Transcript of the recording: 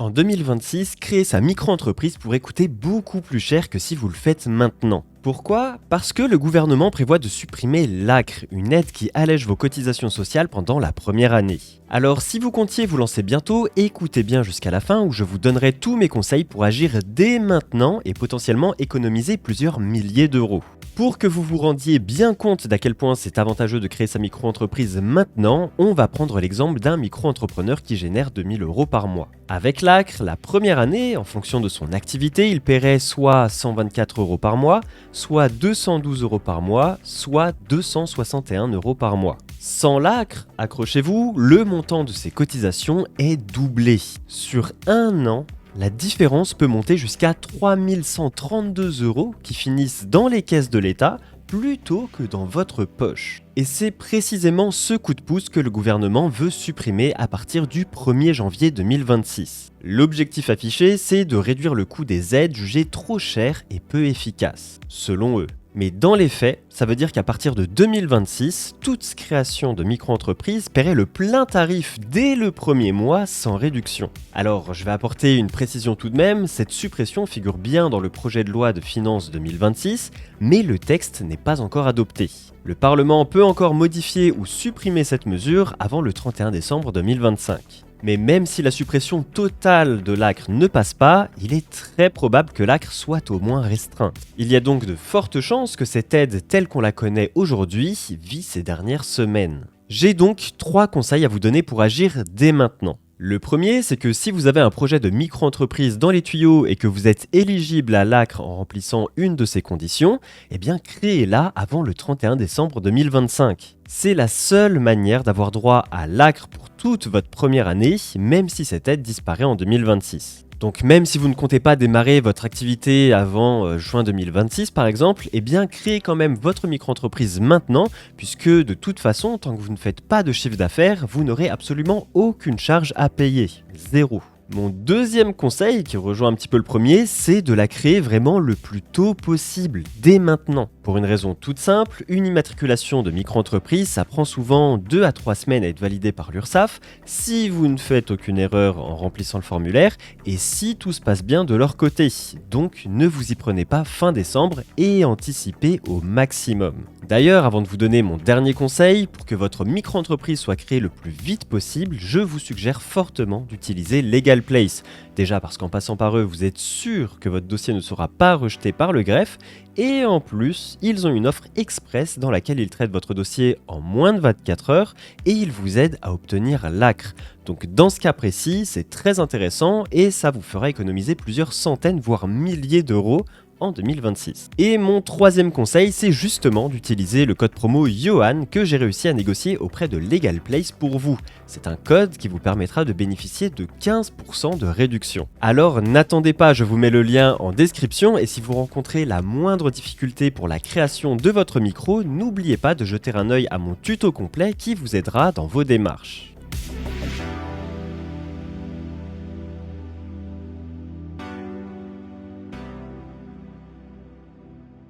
En 2026, créer sa micro-entreprise pourrait coûter beaucoup plus cher que si vous le faites maintenant. Pourquoi? Parce que le gouvernement prévoit de supprimer l'ACRE, une aide qui allège vos cotisations sociales pendant la première année. Alors si vous comptiez vous lancer bientôt, écoutez bien jusqu'à la fin où je vous donnerai tous mes conseils pour agir dès maintenant et potentiellement économiser plusieurs milliers d'euros. Pour que vous vous rendiez bien compte d'à quel point c'est avantageux de créer sa micro-entreprise maintenant, on va prendre l'exemple d'un micro-entrepreneur qui génère 2000 euros par mois. Avec l'ACRE, la première année, en fonction de son activité, il paierait soit 124 euros par mois, soit 212 euros par mois, soit 261 euros par mois. Sans l'ACRE, accrochez-vous, le montant de ses cotisations est doublé. Sur un an, la différence peut monter jusqu'à 3132 euros qui finissent dans les caisses de l'État plutôt que dans votre poche. Et c'est précisément ce coup de pouce que le gouvernement veut supprimer à partir du 1er janvier 2026. L'objectif affiché, c'est de réduire le coût des aides jugées trop chères et peu efficaces, selon eux. Mais dans les faits, ça veut dire qu'à partir de 2026, toute création de micro-entreprise paierait le plein tarif dès le premier mois sans réduction. Alors, je vais apporter une précision tout de même, cette suppression figure bien dans le projet de loi de finances 2026, mais le texte n'est pas encore adopté. Le Parlement peut encore modifier ou supprimer cette mesure avant le 31 décembre 2025. Mais même si la suppression totale de l'ACRE ne passe pas, il est très probable que l'ACRE soit au moins restreinte. Il y a donc de fortes chances que cette aide telle qu'on la connaît aujourd'hui vit ces dernières semaines. J'ai donc 3 conseils à vous donner pour agir dès maintenant. Le premier, c'est que si vous avez un projet de micro-entreprise dans les tuyaux et que vous êtes éligible à l'ACRE en remplissant une de ces conditions, eh bien créez-la avant le 31 décembre 2025. C'est la seule manière d'avoir droit à l'ACRE pour toute votre première année, même si cette aide disparaît en 2026. Donc même si vous ne comptez pas démarrer votre activité avant juin 2026 par exemple, eh bien créez quand même votre micro-entreprise maintenant, puisque de toute façon, tant que vous ne faites pas de chiffre d'affaires, vous n'aurez absolument aucune charge à payer. Zéro. Mon deuxième conseil, qui rejoint un petit peu le premier, c'est de la créer vraiment le plus tôt possible, dès maintenant. Pour une raison toute simple, une immatriculation de micro-entreprise, ça prend souvent 2 à 3 semaines à être validée par l'URSSAF, si vous ne faites aucune erreur en remplissant le formulaire, et si tout se passe bien de leur côté. Donc ne vous y prenez pas fin décembre et anticipez au maximum. D'ailleurs, avant de vous donner mon dernier conseil, pour que votre micro-entreprise soit créée le plus vite possible, je vous suggère fortement d'utiliser Legal Place. Déjà parce qu'en passant par eux, vous êtes sûr que votre dossier ne sera pas rejeté par le greffe, et en plus, ils ont une offre express dans laquelle ils traitent votre dossier en moins de 24 heures et ils vous aident à obtenir l'ACRE. Donc dans ce cas précis, c'est très intéressant et ça vous fera économiser plusieurs centaines voire milliers d'euros en 2026. Et mon troisième conseil, c'est justement d'utiliser le code promo Johan que j'ai réussi à négocier auprès de Legal Place pour vous. C'est un code qui vous permettra de bénéficier de 15% de réduction. Alors n'attendez pas, je vous mets le lien en description et si vous rencontrez la moindre difficulté pour la création de votre micro, n'oubliez pas de jeter un œil à mon tuto complet qui vous aidera dans vos démarches.